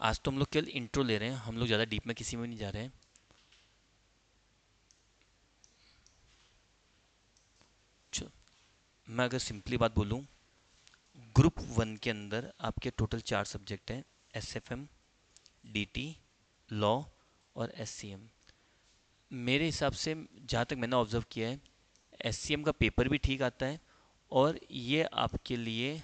आज तो हम लोग केवल इंट्रो ले रहे हैं, हम लोग ज़्यादा डीप में किसी में नहीं जा रहे हैं। चलो, मैं अगर सिंपली बात बोलूँ, ग्रुप वन के अंदर आपके टोटल 4 सब्जेक्ट हैं: SFM, DT, लॉ और SCM। मेरे हिसाब से जहाँ तक मैंने ऑब्जर्व किया है, SCM का पेपर भी ठीक आता है, और ये आपके लिए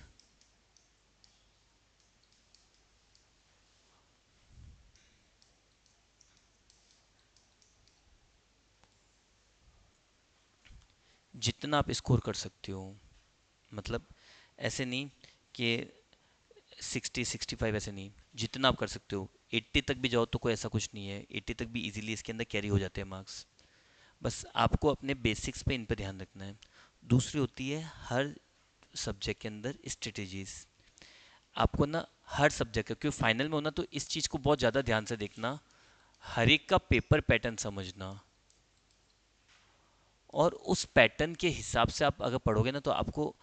जितना आप स्कोर कर सकते हो, मतलब ऐसे नहीं कि 60-65, ऐसे नहीं, जितना आप कर सकते हो। 80 तक भी जाओ तो कोई ऐसा कुछ नहीं है, 80 तक भी इजीली इसके अंदर कैरी हो जाते हैं मार्क्स। बस आपको अपने बेसिक्स पे इन पे ध्यान रखना है। दूसरी होती है हर सब्जेक्ट के अंदर स्ट्रेटेजीज। आपको ना हर सब्जेक्ट का, क्योंकि फाइनल में होना, तो इस चीज़ को बहुत ज़्यादा ध्यान से देखना, हर एक का पेपर पैटर्न समझना, और उस पैटर्न के हिसाब से आप अगर पढ़ोगे ना, तो आपको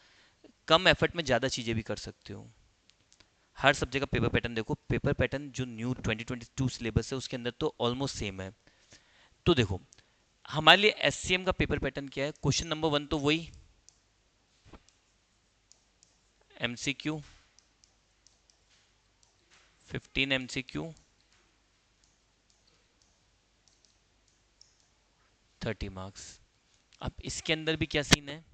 कम एफर्ट में ज़्यादा चीज़ें भी कर सकते हो। हर सब्जेक्ट का पेपर पैटर्न देखो। पेपर पैटर्न जो न्यू 2022 सिलेबस है उसके अंदर तो ऑलमोस्ट सेम है। तो देखो, हमारे लिए SCM का पेपर पैटर्न क्या है? क्वेश्चन नंबर 1 तो वही MCQ, 15 MCQ, 30 मार्क्स। अब इसके अंदर भी क्या सीन है?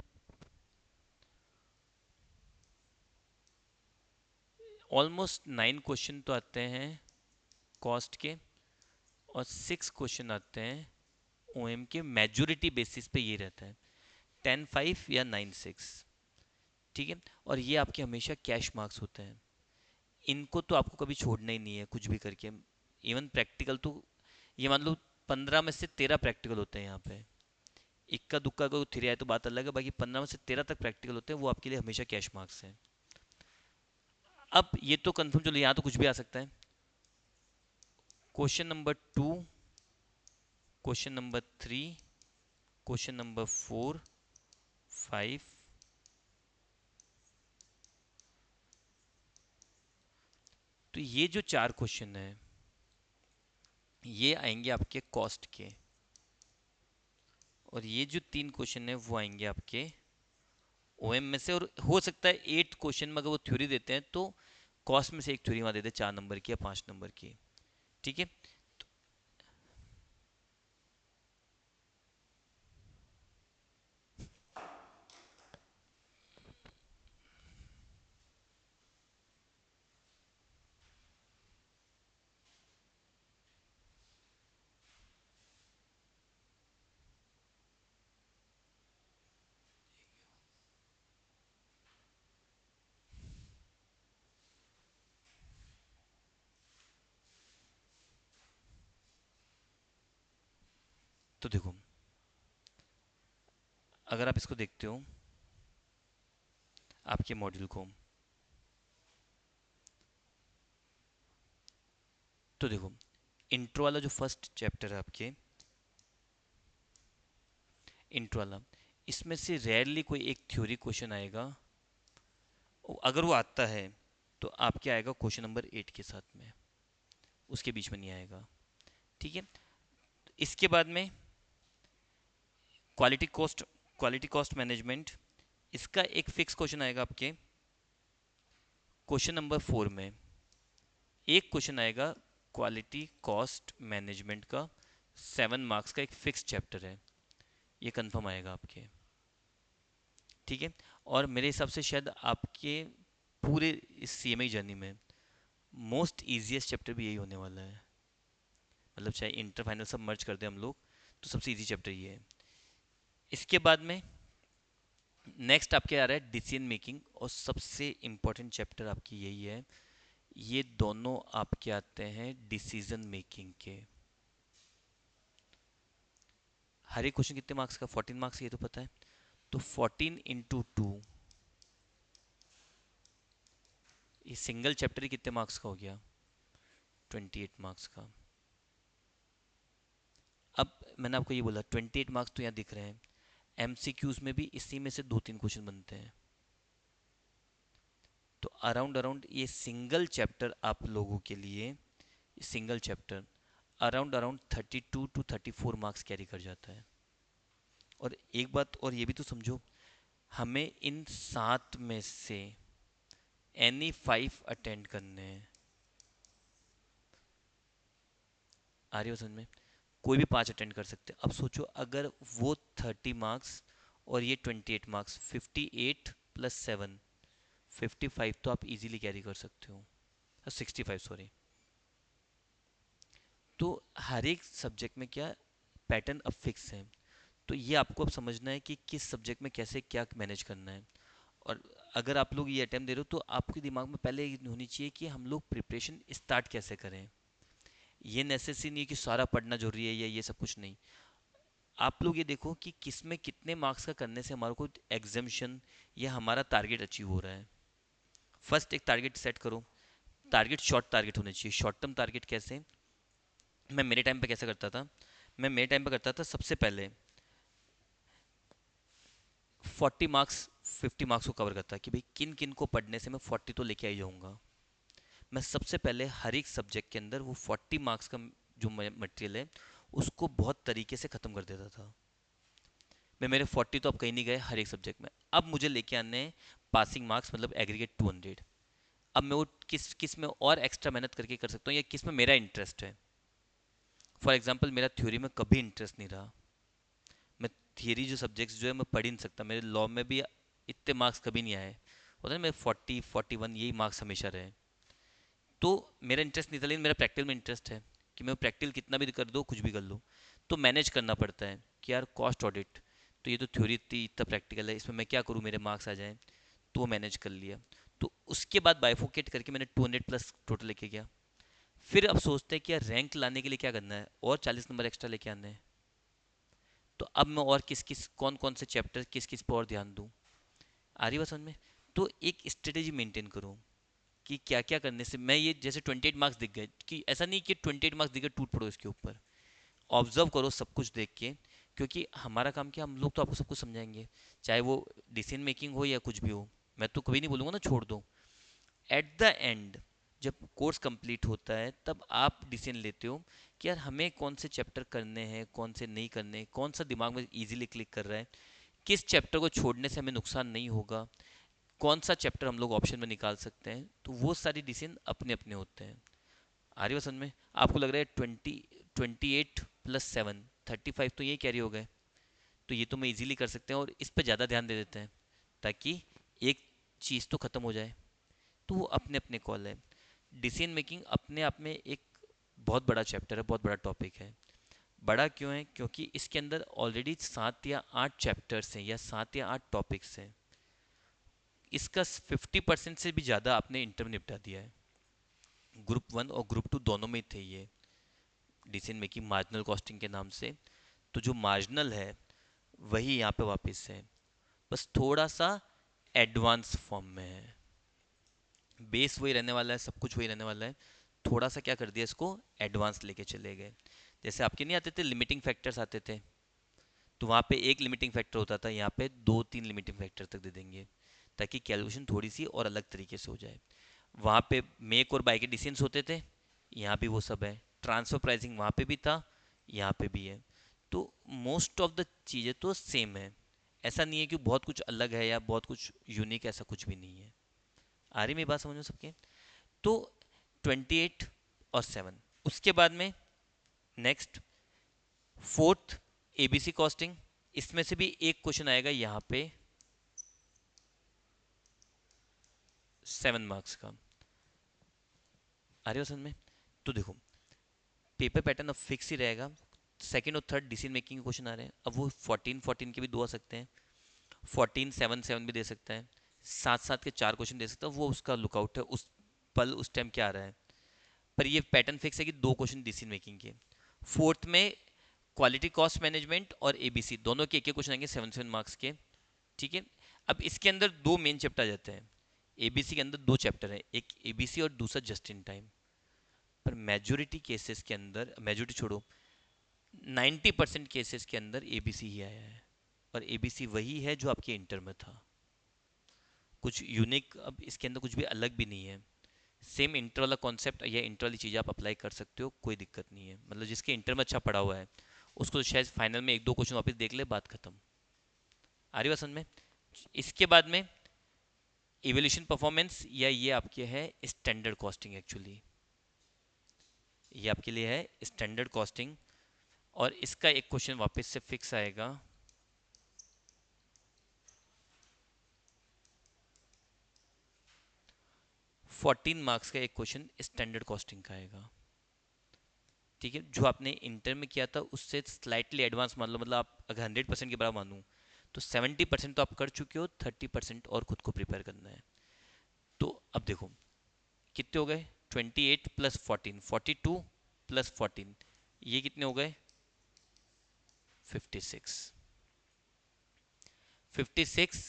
ऑलमोस्ट 9 क्वेश्चन तो आते हैं कॉस्ट के, और 6 क्वेश्चन आते हैं OM के। मेजोरिटी बेसिस पे ये रहता है 10-5 या 9-6। ठीक है, और ये आपके हमेशा कैश मार्क्स होते हैं। इनको तो आपको कभी छोड़ना ही नहीं है कुछ भी करके। इवन प्रैक्टिकल तो ये मान लो 15 में से 13 प्रैक्टिकल होते हैं यहाँ पे। इक्का दुक्का अगर 3 आए तो बात अलग है, बाकी 15 में से 13 तक प्रैक्टिकल होते हैं, वो आपके लिए हमेशा कैश मार्क्स हैं। अब ये तो कंफर्म, चलो यहाँ तो कुछ भी आ सकता है। Question number 2, question number 3, question number 4, 5, तो ये जो 4 क्वेश्चन है ये आएंगे आपके कॉस्ट के, और ये जो 3 क्वेश्चन है वो आएंगे आपके OM में से। और हो सकता है 8 क्वेश्चन में अगर वो थ्योरी देते हैं तो कॉस्ट में से एक थ्योरी वहाँ दे दे, 4 नंबर की या 5 नंबर की। ठीक है, तो देखो, अगर आप इसको देखते हो आपके मॉड्यूल को, तो देखो, इंट्रो वाला जो फर्स्ट चैप्टर है आपके, इंट्रो वाला, इसमें से रेयरली कोई एक थ्योरी क्वेश्चन आएगा। अगर वो आता है तो आपके आएगा क्वेश्चन नंबर 8 के साथ में, उसके बीच में नहीं आएगा। ठीक है, इसके बाद में quality cost, quality cost management, इसका एक फिक्स क्वेश्चन आएगा आपके क्वेश्चन नंबर 4 में। एक क्वेश्चन आएगा क्वालिटी कॉस्ट मैनेजमेंट का, 7 मार्क्स का, एक फिक्स चैप्टर है, ये कंफर्म आएगा आपके। ठीक है, और मेरे हिसाब से शायद आपके पूरे इस CMA जर्नी में मोस्ट इजीएस्ट चैप्टर भी यही होने वाला है। मतलब चाहे इंटर फाइनल सब मर्ज कर दें हम लोग, तो सबसे इजी चैप्टर ये है। इसके बाद में नेक्स्ट आपके आ रहा है डिसीजन मेकिंग, और सबसे इम्पोर्टेंट चैप्टर आपकी यही है। ये दोनों आपके आते हैं डिसीजन मेकिंग के। हर एक क्वेश्चन कितने मार्क्स का? 14 मार्क्स, ये तो पता है। तो 14 × 2, ये सिंगल चैप्टर ही कितने मार्क्स का हो गया? 28 मार्क्स का। अब मैंने आपको ये बोला 28 मार्क्स तो यहाँ दिख रहे हैं, MCQs में भी इसी में से 2-3 क्वेश्चन बनते हैं। तो अराउंड अराउंड ये सिंगल चैप्टर आप लोगों के लिए single chapter around around 32 to 34 marks carry कर जाता है। और एक बात और ये भी तो समझो, हमें इन 7 में से एनी 5 अटेंड करने हैं। आ रही हो समझ में? कोई भी 5 अटेंड कर सकते हैं। अब सोचो अगर वो 30 मार्क्स और ये 28 मार्क्स, 58 + 7 55 तो आप इजीली कैरी कर सकते हो, 65 सॉरी। तो हर एक सब्जेक्ट में क्या पैटर्न अब फिक्स है। तो ये आपको अब समझना है कि किस सब्जेक्ट में कैसे क्या मैनेज करना है। और अगर आप लोग ये अटेम्प्ट दे रहे हो तो आपके दिमाग में पहले ये होनी चाहिए कि हम लोग प्रिपरेशन स्टार्ट कैसे करें। ये नेसेसरी नहीं है कि सारा पढ़ना जरूरी है या ये सब कुछ नहीं। आप लोग ये देखो कि किस में कितने मार्क्स का करने से हमारे को एग्जामिशन या हमारा टारगेट अचीव हो रहा है। फर्स्ट एक टारगेट सेट करो। टारगेट शॉर्ट टारगेट होने चाहिए। शॉर्ट टर्म टारगेट कैसे, मैं मेरे टाइम पे कैसे करता था, मैं मेरे टाइम पे करता था सबसे पहले 40 मार्क्स 50 मार्क्स को कवर करता कि भाई किन किन को पढ़ने से मैं 40 तो लेके आ ही जाऊंगा। मैं सबसे पहले हर एक सब्जेक्ट के अंदर वो 40 मार्क्स का जो मटेरियल है उसको बहुत तरीके से ख़त्म कर देता था। मैं मेरे 40 तो अब कहीं नहीं गए हर एक सब्जेक्ट में। अब मुझे लेके आने हैं पासिंग मार्क्स मतलब एग्रीगेट 200। अब मैं वो किस किस में और एक्स्ट्रा मेहनत करके कर सकता हूँ या किस में मेरा इंटरेस्ट है। फॉर एग्जाम्पल मेरा थ्योरी में कभी इंटरेस्ट नहीं रहा। मैं थियरी जो सब्जेक्ट्स जो है मैं पढ़ ही नहीं सकता। मेरे लॉ में भी इतने मार्क्स कभी नहीं आए, होता है मेरे 40 41 यही मार्क्स हमेशा रहे। तो मेरा इंटरेस्ट नहीं था, लेकिन मेरा प्रैक्टिकल में इंटरेस्ट है कि मैं प्रैक्टिकल कितना भी कर दो कुछ भी कर लो। तो मैनेज करना पड़ता है कि यार कॉस्ट ऑडिट, तो ये तो थ्योरी थी इतना प्रैक्टिकल है, इसमें मैं क्या करूँ मेरे मार्क्स आ जाएं। तो वो मैनेज कर लिया। तो उसके बाद बाइफोकेट करके मैंने 200+ टोटल लेके गया। फिर अब सोचते हैं कि यार रैंक लाने के लिए क्या करना है, और 40 नंबर एक्स्ट्रा लेके आने हैं। तो अब मैं और किस किस कौन कौन से चैप्टर किस किस पर और ध्यान दूँ। आ रही बात समझ में? तो एक स्ट्रेटेजी मेंटेन करूँ कि क्या क्या करने से मैं ये, जैसे 28 मार्क्स दिख गए, कि ऐसा नहीं कि 28 मार्क्स दिख गए टूट पड़ो इसके ऊपर। ऑब्जर्व करो सब कुछ देख के। क्योंकि हमारा काम क्या, हम लोग तो आपको सब कुछ समझाएंगे, चाहे वो डिसीजन मेकिंग हो या कुछ भी हो। मैं तो कभी नहीं बोलूँगा ना छोड़ दो। एट द एंड जब कोर्स कंप्लीट होता है तब आप डिसीजन लेते हो कि यार हमें कौन से चैप्टर करने हैं कौन से नहीं करने, कौन सा दिमाग में इजीली क्लिक कर रहा है, किस चैप्टर को छोड़ने से हमें नुकसान नहीं होगा, कौन सा चैप्टर हम लोग ऑप्शन में निकाल सकते हैं। तो वो सारी डिसीजन अपने अपने होते हैं। आ रही समझ में? आपको लग रहा है 28 + 7 35 तो ये कैरी हो गए, तो ये तो मैं इजीली कर सकते हैं और इस पर ज़्यादा ध्यान दे देते हैं ताकि एक चीज़ तो ख़त्म हो जाए। तो वो अपने अपने कॉल है। डिसीजन मेकिंग अपने आप में एक बहुत बड़ा चैप्टर है, बहुत बड़ा टॉपिक है। बड़ा क्यों है? क्योंकि इसके अंदर ऑलरेडी 7 या 8 चैप्टर्स हैं या 7 या 8 टॉपिक्स हैं। इसका 50% से भी ज़्यादा आपने इंटर में निपटा दिया है। ग्रुप 1 और ग्रुप 2 दोनों में थे ये डिसीजन मेकिंग मार्जिनल कॉस्टिंग के नाम से। तो जो मार्जिनल है वही यहाँ पे वापस है, बस थोड़ा सा एडवांस फॉर्म में है। बेस वही रहने वाला है, सब कुछ वही रहने वाला है। थोड़ा सा क्या कर दिया, इसको एडवांस लेके चले गए। जैसे आपके नहीं आते थे लिमिटिंग फैक्टर्स आते थे, तो वहाँ पे एक लिमिटिंग फैक्टर होता था, यहाँ पे 2 3 लिमिटिंग फैक्टर तक दे देंगे ताकि कैलकुलेशन थोड़ी सी और अलग तरीके से हो जाए। वहाँ पे मेक और बाय के डिसीजंस होते थे, यहाँ भी वो सब है। ट्रांसफर प्राइसिंग वहाँ पे भी था, यहाँ पे भी है। तो मोस्ट ऑफ द चीज़ें तो सेम है। ऐसा नहीं है कि बहुत कुछ अलग है या बहुत कुछ यूनिक, ऐसा कुछ भी नहीं है। आ रही मेरी बात समझ में सबके? तो 28 और 7, उसके बाद में नेक्स्ट फोर्थ एबीसी कॉस्टिंग। इसमें से भी एक क्वेश्चन आएगा यहाँ पे 7 मार्क्स का। आ रही हो समझ में? तो देखो पेपर पैटर्न अब फिक्स ही रहेगा। सेकंड और थर्ड डिसीजन मेकिंग के क्वेश्चन आ रहे हैं, अब वो 14 14 के भी दो आ सकते हैं, 14 7 7 भी दे सकता है, साथ साथ के 4 क्वेश्चन दे सकता है। वो उसका लुकआउट है उस पल उस टाइम क्या आ रहा है। पर ये पैटर्न फिक्स है कि 2 क्वेश्चन डिसीजन मेकिंग के। फोर्थ में क्वालिटी कॉस्ट मैनेजमेंट और एबीसी दोनों के एक एक क्वेश्चन आएंगे 7 7 मार्क्स के। ठीक है। अब इसके अंदर दो मेन चैप्टर आ जाते हैं। एबीसी के अंदर दो चैप्टर है, एक एबीसी और दूसरा जस्ट इन टाइम। पर मेजोरिटी केसेस के अंदर, मेजोरिटी छोड़ो, 90% केसेस के अंदर एबीसी ही आया है। और एबीसी वही है जो आपके इंटर में था। कुछ यूनिक अब इसके अंदर कुछ भी अलग भी नहीं है। सेम इंटर वाला कॉन्सेप्ट या इंटर वाली चीज़ आप अप्लाई कर सकते हो, कोई दिक्कत नहीं है। मतलब जिसके इंटर में अच्छा पड़ा हुआ है उसको तो शायद फाइनल में एक दो क्वेश्चन वापस देख ले, बात खत्म। आ रही बात समझ में? इसके बाद में इवोल्यूशन परफॉर्मेंस, या ये आपके है स्टैंडर्ड कॉस्टिंग एक्चुअली, ये आपके लिए है स्टैंडर्ड कॉस्टिंग। और इसका एक क्वेश्चन वापस से फिक्स आएगा, 14 मार्क्स का एक क्वेश्चन स्टैंडर्ड कॉस्टिंग का आएगा। ठीक है, जो आपने इंटर में किया था उससे स्लाइटली एडवांस मान लो, मतलब आप अगर 100% के बराबर मानूं तो 70% तो आप कर चुके हो, 30% और खुद को प्रिपेयर करना है। तो अब देखो कितने हो गए, 28 प्लस 14, 42 प्लस 14, ये कितने हो गए, 56। 56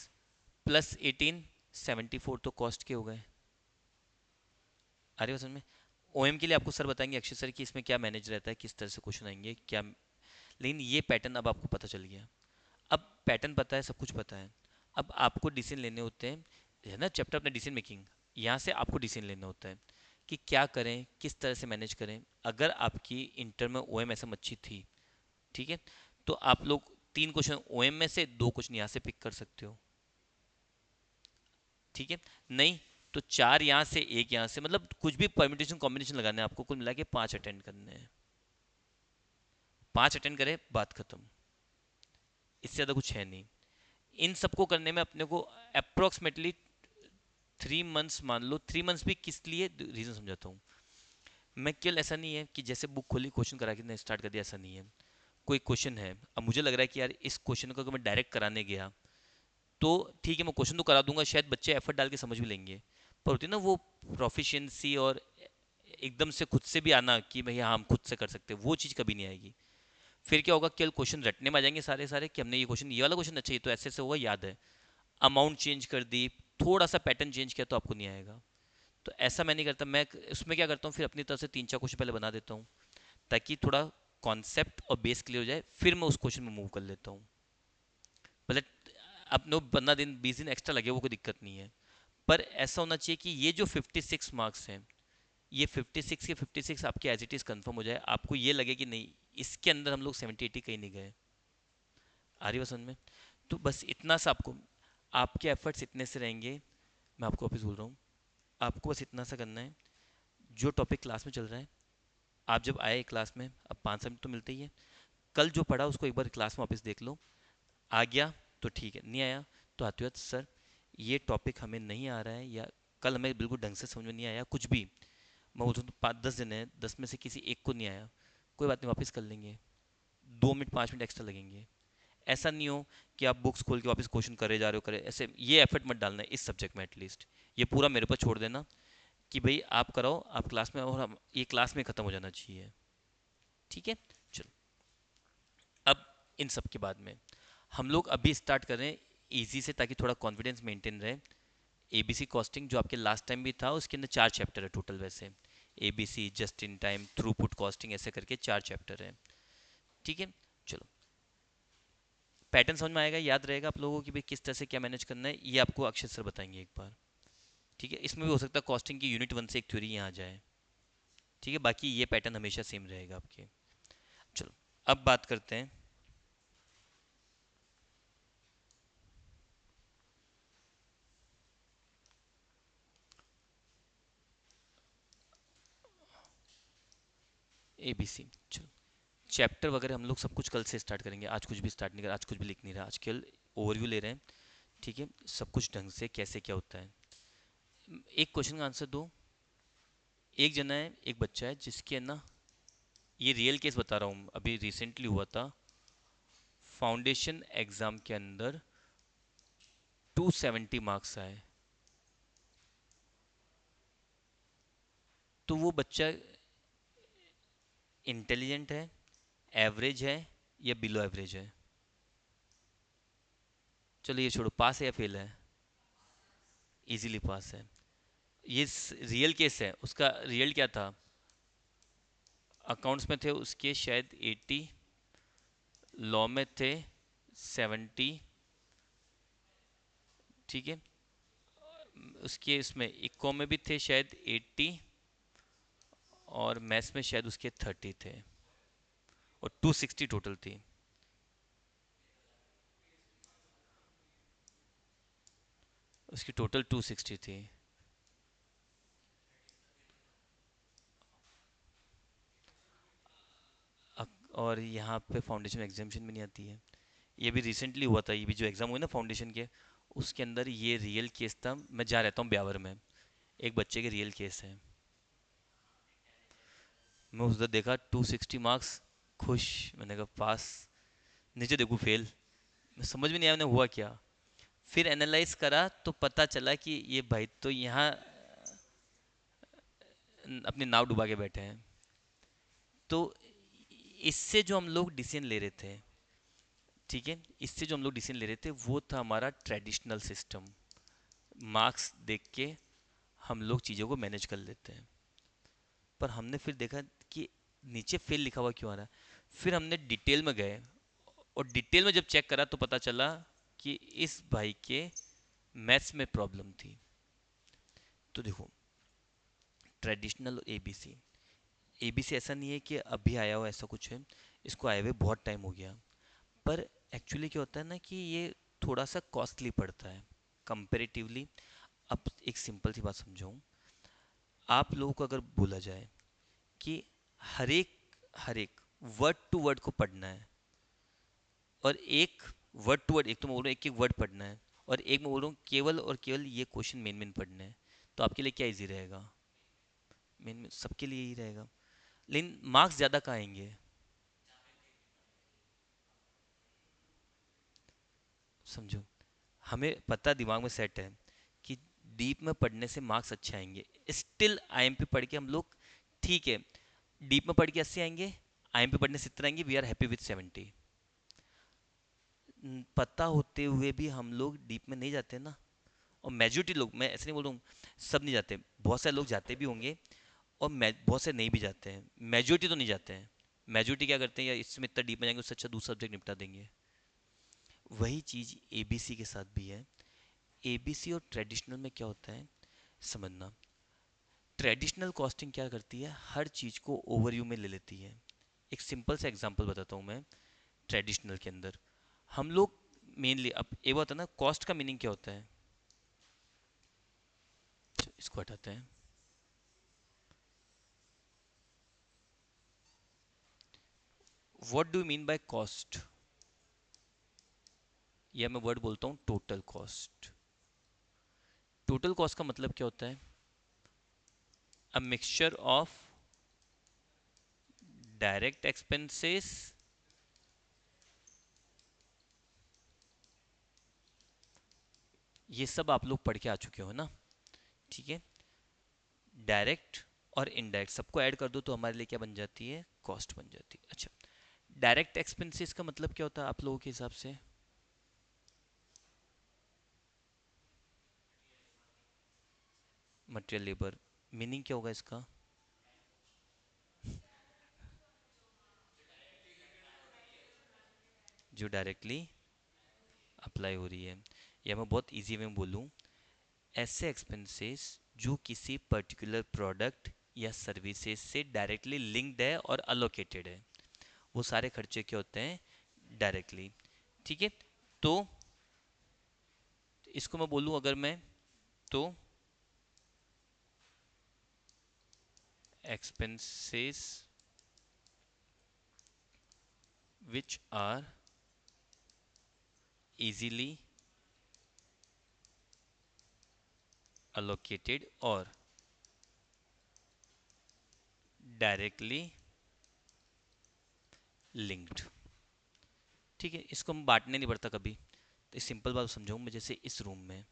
प्लस 18, 74 तो कॉस्ट के हो गए। आ रही हो समझ में? ओएम के लिए आपको सर बताएंगे, अक्षय सर, कि इसमें क्या मैनेज रहता है, किस तरह से क्वेश्चन आएंगे क्या। लेकिन ये पैटर्न अब आपको पता चल गया। अब पैटर्न पता है, सब कुछ पता है। अब आपको डिसीजन लेने होते हैं, है ना, चैप्टर अपना डिसीजन मेकिंग, यहाँ से आपको डिसीजन लेना होता है कि क्या करें, किस तरह से मैनेज करें। अगर आपकी इंटर में ओ एम एस एम अच्छी थी, ठीक है, तो आप लोग 3 क्वेश्चन ओ एम में से 2 क्वेश्चन यहाँ से पिक कर सकते हो। ठीक है, नहीं तो 4 यहाँ से 1 यहाँ से, मतलब कुछ भी परम्यूटेशन कॉम्बिनेशन लगाना है आपको, कुल मिला के 5 अटेंड करने हैं। 5 अटेंड करें, बात खत्म, इससे ज़्यादा कुछ है नहीं। इन सबको करने में अपने को अप्रोक्सीमेटली 3 मंथ्स मान लो। 3 मंथ्स भी किस लिए, रीज़न समझाता हूँ मैं। केवल ऐसा नहीं है कि जैसे बुक खोली क्वेश्चन करा के स्टार्ट कर दिया, ऐसा नहीं है। कोई क्वेश्चन है, अब मुझे लग रहा है कि यार इस क्वेश्चन को अगर मैं डायरेक्ट कराने गया तो ठीक है, मैं क्वेश्चन तो करा दूंगा, शायद बच्चे एफर्ट डाल के समझ भी लेंगे, पर होती है ना वो प्रोफिशिएंसी और एकदम से खुद से भी आना कि भैया हाँ हम खुद से कर सकते हैं, वो चीज़ कभी नहीं आएगी। फिर क्या होगा, केवल क्वेश्चन रटने में आ जाएंगे सारे सारे कि हमने ये क्वेश्चन, ये वाला क्वेश्चन अच्छा, ये तो ऐसे ऐसे होगा, याद है। अमाउंट चेंज कर दी, थोड़ा सा पैटर्न चेंज किया तो आपको नहीं आएगा। तो ऐसा मैं नहीं करता। मैं उसमें क्या करता हूँ, फिर अपनी तरफ से 3 4 क्वेश्चन पहले बना देता हूँ, ताकि थोड़ा कॉन्सेप्ट और बेस क्लियर हो जाए, फिर मैं उस क्वेश्चन में मूव कर लेता हूँ। भले अपने 15 दिन 20 दिन एक्स्ट्रा लगे, वो कोई दिक्कत नहीं है। पर ऐसा होना चाहिए कि ये जो 56 मार्क्स हैं, ये 56 के 56 आपके एज इट इज़ कन्फर्म हो जाए, आपको ये लगे कि नहीं इसके अंदर हम लोग 70 80 कहीं नहीं गए। आ रही बात समझ में? तो बस इतना सा आपको, आपके एफर्ट्स इतने से रहेंगे। मैं आपको वापस बोल रहा हूँ, आपको बस इतना सा करना है, जो टॉपिक क्लास में चल रहा है, आप जब आए क्लास में, अब 5 मिनट तो मिलते ही है, कल जो पढ़ा उसको एक बार क्लास में वापस देख लो। आ गया तो ठीक है, नहीं आया तो आते हुए सर ये टॉपिक हमें नहीं आ रहा है, या कल हमें बिल्कुल ढंग से समझ में नहीं आया, कुछ भी, मैं बोलता हूँ 5 10 दिन है, 10 में से किसी एक को नहीं आया, कोई बात नहीं, वापस कर लेंगे, 2 मिनट 5 मिनट एक्स्ट्रा लगेंगे। ऐसा नहीं हो कि आप बुक्स खोल के वापस क्वेश्चन करे जा रहे हो, करे ऐसे, ये एफर्ट मत डालना है इस सब्जेक्ट में एटलीस्ट। ये पूरा मेरे पर छोड़ देना कि भाई आप कराओ, आप क्लास में, और हम ये क्लास में ख़त्म हो जाना चाहिए। ठीक है, चलो। अब इन सब के बाद में हम लोग अभी स्टार्ट कर रहे हैं इजी से, ताकि थोड़ा कॉन्फिडेंस मेंटेन रहे। एबीसी कॉस्टिंग जो आपके लास्ट टाइम भी था, उसके अंदर 4 चैप्टर है टोटल वैसे। ABC, just in time, throughput costing, ऐसे करके 4 चैप्टर है। ठीक है, चलो। पैटर्न समझ में आएगा, याद रहेगा आप लोगों की भाई किस तरह से क्या मैनेज करना है, ये आपको अक्षय सर बताएंगे एक बार। ठीक है, इसमें भी हो सकता है कॉस्टिंग की यूनिट 1 से एक थ्योरी यहाँ आ जाए। ठीक है, बाकी ये पैटर्न हमेशा सेम रहेगा आपके। चलो, अब बात करते हैं एबीसी। चलो, चैप्टर वगैरह हम लोग सब कुछ कल से स्टार्ट करेंगे, आज कुछ भी स्टार्ट नहीं कर, आज कुछ भी लिख नहीं रहा, आज केवल ओवरव्यू ले रहे हैं। ठीक है, सब कुछ ढंग से कैसे क्या होता है। एक क्वेश्चन का आंसर दो। एक जना है, एक बच्चा है जिसके ना, ये रियल केस बता रहा हूँ, अभी रिसेंटली हुआ था, फाउंडेशन एग्जाम के अंदर 270 मार्क्स आए। तो वो बच्चा इंटेलिजेंट है, एवरेज है, या बिलो एवरेज है? चलो ये छोड़ो, पास है या फेल है? इजीली पास है। ये रियल केस है, उसका रियल क्या था, अकाउंट्स में थे उसके शायद 80, लॉ में थे 70, ठीक है, उसके इसमें इको में भी थे शायद 80, और मैथ्स में शायद उसके 30 थे, और 260 टोटल थी। उसकी टोटल 260 थी। और यहाँ पे फाउंडेशन एग्जामिशन भी नहीं आती है। ये भी रिसेंटली हुआ था, ये भी जो एग्ज़ाम हुए ना फाउंडेशन के, उसके अंदर ये रियल केस था। मैं जा रहता हूँ ब्यावर में, एक बच्चे के रियल केस है। मैं उधर देखा 260 मार्क्स, खुश। मैंने कहा पास। नीचे देखूँ फेल। मैं समझ में नहीं आया मैंने हुआ क्या। फिर एनालाइज करा तो पता चला कि ये भाई तो यहाँ अपनी नाव डुबा के बैठे हैं। तो इससे जो हम लोग डिसीजन ले रहे थे, ठीक है, इससे जो हम लोग डिसीजन ले रहे थे वो था हमारा ट्रेडिशनल सिस्टम। मार्क्स देख के हम लोग चीज़ों को मैनेज कर लेते हैं। पर हमने फिर देखा कि नीचे फेल लिखा हुआ क्यों आ रहा है। फिर हमने डिटेल में गए, और डिटेल में जब चेक करा तो पता चला कि इस भाई के मैथ्स में प्रॉब्लम थी। तो देखो, ट्रेडिशनल और एबीसी, एबीसी ऐसा नहीं है कि अभी आया हो, ऐसा कुछ है। इसको आए हुए बहुत टाइम हो गया। पर एक्चुअली क्या होता है ना कि ये थोड़ा सा कॉस्टली पड़ता है कंपेरेटिवली। अब एक सिंपल सी बात समझाऊँ, आप लोगों को अगर बोला जाए कि हर एक वर्ड टू वर्ड को पढ़ना है, और एक वर्ड टू वर्ड, एक तो मैं बोल रहा हूँ एक एक वर्ड पढ़ना है, और एक मैं बोल रहा हूँ केवल और केवल ये क्वेश्चन मेन मेन पढ़ने हैं, तो आपके लिए क्या इजी रहेगा? मेन सबके लिए यही रहेगा। लेकिन मार्क्स ज़्यादा कहाँ आएंगे? समझो, हमें पता दिमाग में सेट है कि डीप में पढ़ने से मार्क्स अच्छे आएंगे। स्टिल आईएमपी पढ़ के हम लोग, ठीक है, डीप में पढ़ के 80 आएंगे, आईएमपी पढ़ने से 70 आएंगे, वी आर हैप्पी विथ 70। पता होते हुए भी हम लोग डीप में नहीं जाते ना। और मेजोरिटी लोग, मैं ऐसे नहीं बोल रहा हूँ सब नहीं जाते, बहुत सारे लोग जाते भी होंगे, और बहुत से नहीं भी जाते हैं। मेजोरिटी तो नहीं जाते हैं। मेजोरिटी क्या करते हैं, या इसमें इतना डीप में जाएंगे उससे अच्छा दूसरा सब्जेक्ट निपटा देंगे। वही चीज़ एबीसी के साथ भी है। एबीसी और ट्रेडिशनल में क्या होता है समझना। ट्रेडिशनल कॉस्टिंग क्या करती है, हर चीज़ को ओवरव्यू में ले लेती है। एक सिंपल सा एग्जांपल बताता हूँ मैं। ट्रेडिशनल के अंदर हम लोग मेनली, अब एक बात है ना, कॉस्ट का मीनिंग क्या होता है। इसको हटाते हैं। What do you mean by cost? या मैं वर्ड बोलता हूँ टोटल कॉस्ट। टोटल कॉस्ट का मतलब क्या होता है? A mixture of direct expenses, ये सब आप लोग पढ़ के आ चुके हो ना, ठीक है। डायरेक्ट और इनडायरेक्ट सबको ऐड कर दो तो हमारे लिए क्या बन जाती है, कॉस्ट बन जाती है। अच्छा, डायरेक्ट एक्सपेंसेस का मतलब क्या होता है आप लोगों के हिसाब से? मटेरियल लेबर, मीनिंग क्या होगा इसका? जो डायरेक्टली अप्लाई हो रही है। या मैं बहुत इजी में बोलूँ, ऐसे एक्सपेंसेस जो किसी पर्टिकुलर प्रोडक्ट या सर्विसेज से डायरेक्टली लिंक्ड है और अलोकेटेड है, वो सारे खर्चे क्या होते हैं, डायरेक्टली। ठीक है। तो इसको मैं बोलूँ अगर मैं, तो expenses which are easily allocated or directly linked। ठीक है, इसको हम बांटने नहीं पड़ता कभी। तो सिंपल बात समझाऊँ मैं, जैसे इस रूम में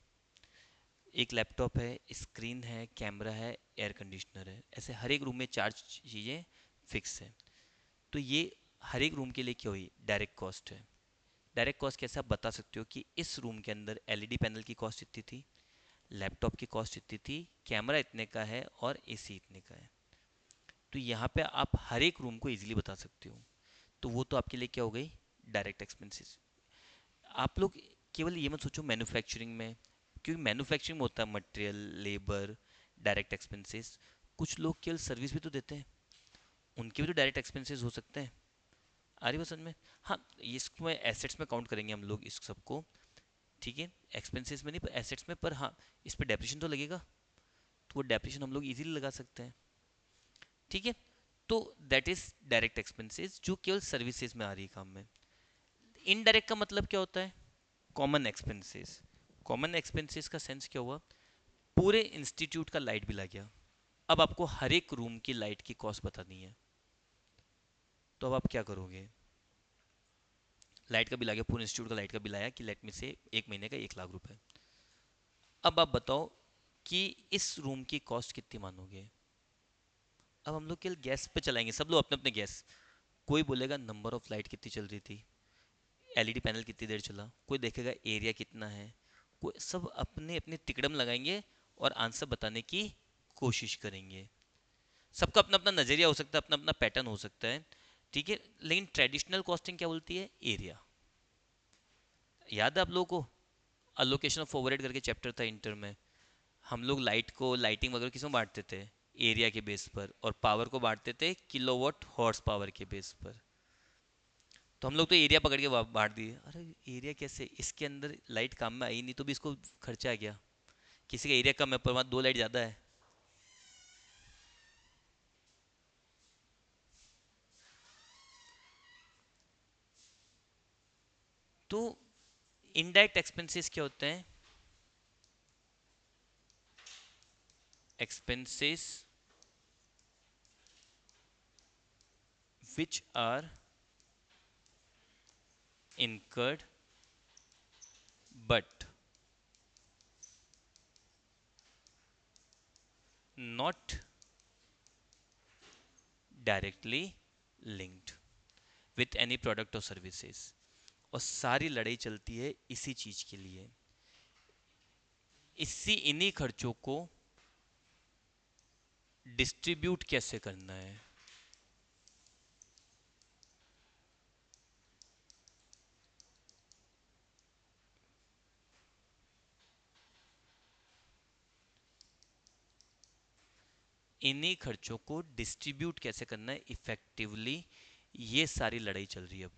एक लैपटॉप है, स्क्रीन है, कैमरा है, एयर कंडीशनर है, ऐसे हर एक रूम में चार चीज़ें फिक्स है। तो ये हर एक रूम के लिए क्या हुई, डायरेक्ट कॉस्ट है। डायरेक्ट कॉस्ट कैसे आप बता सकते हो कि इस रूम के अंदर एलईडी पैनल की कॉस्ट इतनी थी, लैपटॉप की कॉस्ट इतनी थी, कैमरा इतने का है, और एसी इतने का है। तो यहाँ पे आप हर एक रूम को इजीली बता सकते हो। तो वो तो आपके लिए क्या हो गई, डायरेक्ट एक्सपेंसेस। आप लोग केवल ये मत सोचो मैन्युफैक्चरिंग में, क्योंकि मैन्युफैक्चरिंग में होता है मटेरियल, लेबर, डायरेक्ट एक्सपेंसेस। कुछ लोग केवल सर्विस भी तो देते हैं, उनके भी तो डायरेक्ट एक्सपेंसेस हो सकते हैं। आ रही बात समझ में? हाँ, इसको एसेट्स में काउंट करेंगे हम लोग इस सबको, ठीक है, एक्सपेंसेस में नहीं पर एसेट्स में। पर हाँ, इस पर डेप्रिशन तो लगेगा, तो वो डेप्रिशन हम लोग इजीली लगा सकते हैं, ठीक है। तो दैट इज डायरेक्ट एक्सपेंसेस जो केवल सर्विसेज में आ रही है काम में। इनडायरेक्ट का मतलब क्या होता है? Common expenses. कॉमन एक्सपेंसेस का सेंस क्या हुआ? पूरे इंस्टीट्यूट का लाइट बिल आ गया, अब आपको हर एक रूम की लाइट की कॉस्ट बतानी है, तो अब आप क्या करोगे? लाइट का बिल आ गया, पूरे इंस्टीट्यूट का लाइट का बिल आया कि लेट में से एक महीने का 1 लाख रुपए। अब आप बताओ कि इस रूम की कॉस्ट कितनी मानोगे? अब हम लोग केवल गैस पे चलाएंगे, सब लोग अपने अपने गैस। कोई बोलेगा नंबर ऑफ लाइट कितनी चल रही थी, एलईडी पैनल कितनी देर चला, कोई देखेगा एरिया कितना है, कोई सब अपने अपने तिकड़म लगाएंगे और आंसर बताने की कोशिश करेंगे। सबका अपना अपना नज़रिया हो सकता है, अपना अपना पैटर्न हो सकता है, ठीक है। लेकिन ट्रेडिशनल कॉस्टिंग क्या बोलती है? एरिया। याद है आप लोगों को अलोकेशन ऑफ ओवरहेड करके चैप्टर था इंटर में? हम लोग लाइट को, लाइटिंग वगैरह किस में बांटते थे? एरिया के बेस पर। और पावर को बांटते थे किलोवाट हॉर्स पावर के बेस पर। तो हम लोग तो एरिया पकड़ के बांट दिए। अरे एरिया कैसे, इसके अंदर लाइट काम में आई नहीं तो भी इसको खर्चा आ गया। किसी का एरिया कम है पर वहाँ 2 लाइट ज़्यादा है। तो इनडायरेक्ट एक्सपेंसेस क्या होते हैं? Expenses which are incurred but not directly linked with any product or services। और सारी लड़ाई चलती है इसी चीज के लिए, इन्हीं खर्चों को डिस्ट्रीब्यूट कैसे करना है। इन्हीं खर्चों को डिस्ट्रीब्यूट कैसे करना है इफेक्टिवली, ये सारी लड़ाई चल रही है अब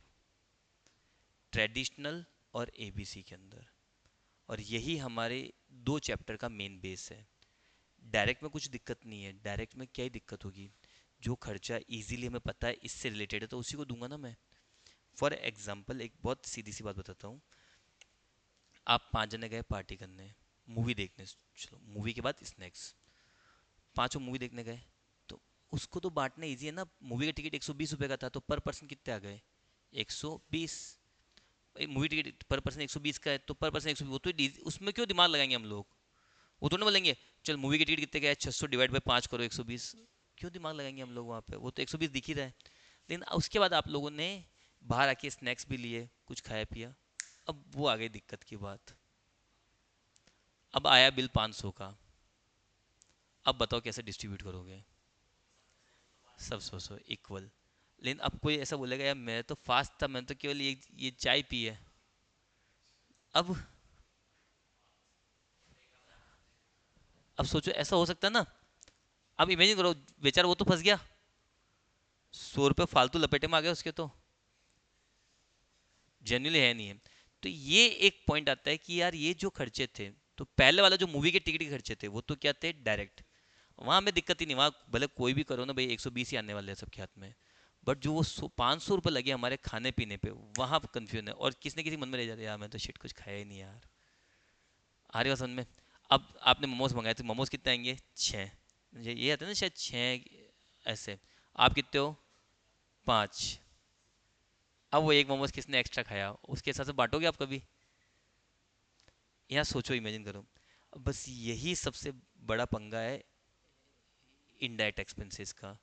ट्रेडिशनल और एबीसी के अंदर। और यही हमारे 2 चैप्टर का मेन बेस है। डायरेक्ट में कुछ दिक्कत नहीं है, डायरेक्ट में क्या ही दिक्कत होगी? जो खर्चा इजीली हमें पता है इससे रिलेटेड है तो उसी को दूंगा ना मैं। फॉर एग्जाम्पल एक बहुत सीधी सी बात बताता हूँ। आप 5 जने गए पार्टी करने, मूवी देखने, चलो मूवी के बाद स्नैक्स, पांचों मूवी देखने गए, तो उसको तो बांटना ईजी है ना। मूवी का टिकट 120 रुपये का था तो पर पर्सन कितने आ गए? 120। मूवी टिकट पर पर्सन 120 का है तो पर पर्सन 120, वो तो उसमें क्यों दिमाग लगाएंगे हम लोग? वो तो ना बोलेंगे चल मूवी के टिकट कितने का है, 600 डिवाइड बाई 5 करो 120। क्यों दिमाग लगाएंगे हम लोग वहाँ पे? वो तो 120 दिख ही रहा है। लेकिन उसके बाद आप लोगों ने बाहर आके स्नैक्स भी लिए, कुछ खाया पिया, अब वो आ गई दिक्कत की बात। अब आया बिल 500 का, अब बताओ कैसे डिस्ट्रीब्यूट करोगे? सब सो इक्वल। लेकिन अब कोई ऐसा बोलेगा यार मैं तो फास्ट था, मैंने तो केवल ये चाय पी है। अब अब सोचो ऐसा हो सकता है ना? अब इमेजिन करो बेचारा वो तो फंस गया, 100 रुपये फालतू लपेटे में आ गया उसके तो, जेन्युइनली है नहीं है। तो ये एक पॉइंट आता है कि यार ये जो खर्चे थे, तो पहले वाला जो मूवी के टिकट के खर्चे थे वो तो क्या थे? डायरेक्ट। वहां हमें दिक्कत ही नहीं, वहां भले कोई भी करो ना भाई, 120 ही आने वाले हैं सबके हाथ में। बट जो वो 500 रुपये लगे हमारे खाने पीने पे, वहां कंफ्यूजन है। और किसी न किसी मन में रह जाता है यार मैं तो शिट कुछ खाया ही नहीं यार। आ रही बात समझ में? अब आपने मोमोज मंगाए थे, मोमोज कितने आएंगे? 6। ये आता है ना शायद 6 ऐसे। आप कितने हो? 5। अब वो एक मोमोज किसने एक्स्ट्रा खाया उसके हिसाब से बांटोगे आप कभी? यहाँ सोचो, इमेजिन करो। अब बस यही सबसे बड़ा पंगा है इनडायरेक्ट एक्सपेंसेस का।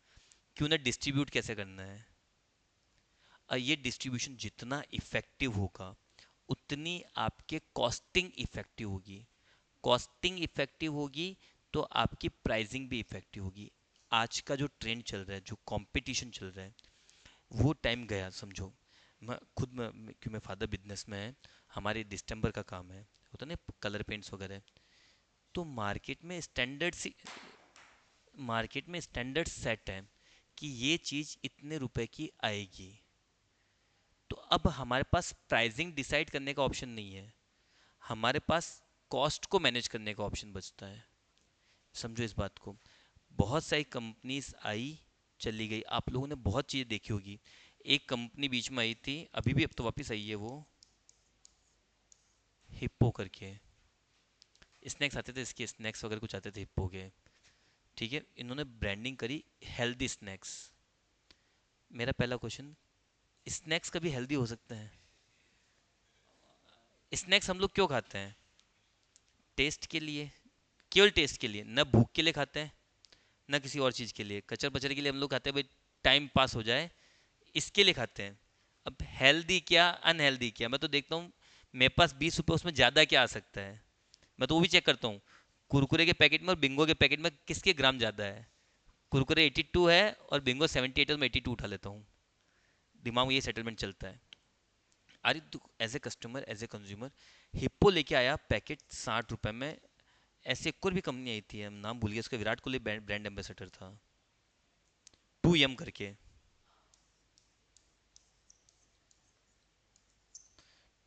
क्यों ना डिस्ट्रीब्यूट कैसे करना है। ये डिस्ट्रीब्यूशन जितना इफेक्टिव होगा उतनी आपके कॉस्टिंग इफेक्टिव होगी। कॉस्टिंग इफेक्टिव होगी तो आपकी प्राइसिंग भी इफेक्टिव होगी। आज का जो ट्रेंड चल रहा है, जो कंपटीशन चल रहा है, वो टाइम गया समझो। मैं खुद क्यों, मैं फादर बिजनेस में है, हमारे दिसंबर का काम है। होता है ना कलर पेंट्स वगैरह। तो मार्केट में स्टैंडर्ड सेट है कि ये चीज़ इतने रुपए की आएगी। तो अब हमारे पास प्राइसिंग डिसाइड करने का ऑप्शन नहीं है, हमारे पास कॉस्ट को मैनेज करने का ऑप्शन बचता है। समझो इस बात को। बहुत सारी कंपनीज आई चली गई, आप लोगों ने बहुत चीज़ें देखी होगी। एक कंपनी बीच में आई थी, अभी भी अब तो वापस आई है, वो हिप्पो करके। स्नैक्स आते थे इसके, स्नैक्स वगैरह कुछ आते थे हिप्पो के। ठीक है, इन्होंने ब्रांडिंग करी हेल्दी स्नैक्स। मेरा पहला क्वेश्चन, स्नैक्स कभी हेल्दी हो सकते हैं? स्नैक्स हम लोग क्यों खाते हैं? टेस्ट के लिए, केवल टेस्ट के लिए, न भूख के लिए खाते हैं न किसी और चीज़ के लिए। कचर पचर के लिए हम लोग खाते हैं भाई, टाइम पास हो जाए, इसके लिए खाते हैं। अब हेल्दी क्या अनहेल्दी क्या, मैं तो देखता हूँ मेरे पास 20 रुपये, उसमें ज़्यादा क्या आ सकता है, मैं तो वो भी चेक करता हूँ। कुरकुरे के पैकेट में और बिंगो के पैकेट में किसके ग्राम ज़्यादा है? कुरकुरे 82 है और बिंगो 78 है, तो मैं 82 उठा लेता हूँ। दिमाग में ये सेटलमेंट चलता है। अरे तू as a customer, as a consumer, Hippo लेके आया पैकेट 60 रुपए में। ऐसे एक और भी कंपनी आई थी, हम नाम भूल गए उसका, विराट कोहली ब्रांड एम्बेसडर था, 2M करके।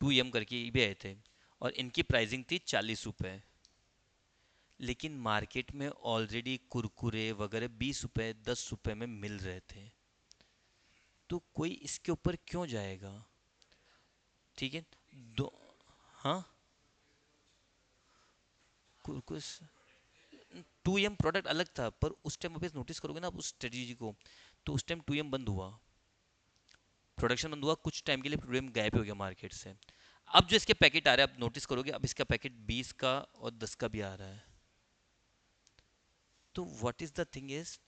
2M करके ये भी आए थे, और इनकी प्राइसिंग थी 40 रुपए। लेकिन मार्केट में ऑलरेडी कुरकुरे वगैरह 20 रुपए 10 रुपए में मिल रहे थे, तो कोई इसके ऊपर क्यों जाएगा? ठीक है। दो, हाँ, कुरकुरे 2M प्रोडक्ट अलग था, पर उस टाइम वापस नोटिस करोगे ना आप उस स्ट्रेटजी को, तो उस टाइम 2M बंद हुआ, प्रोडक्शन बंद हुआ कुछ टाइम के लिए, 2M गायब हो गया मार्केट से। अब जो इसके पैकेट आ रहे हैं, आप नोटिस करोगे, अब इसका पैकेट 20 का और 10 का भी आ रहा है। तो what is the thing is,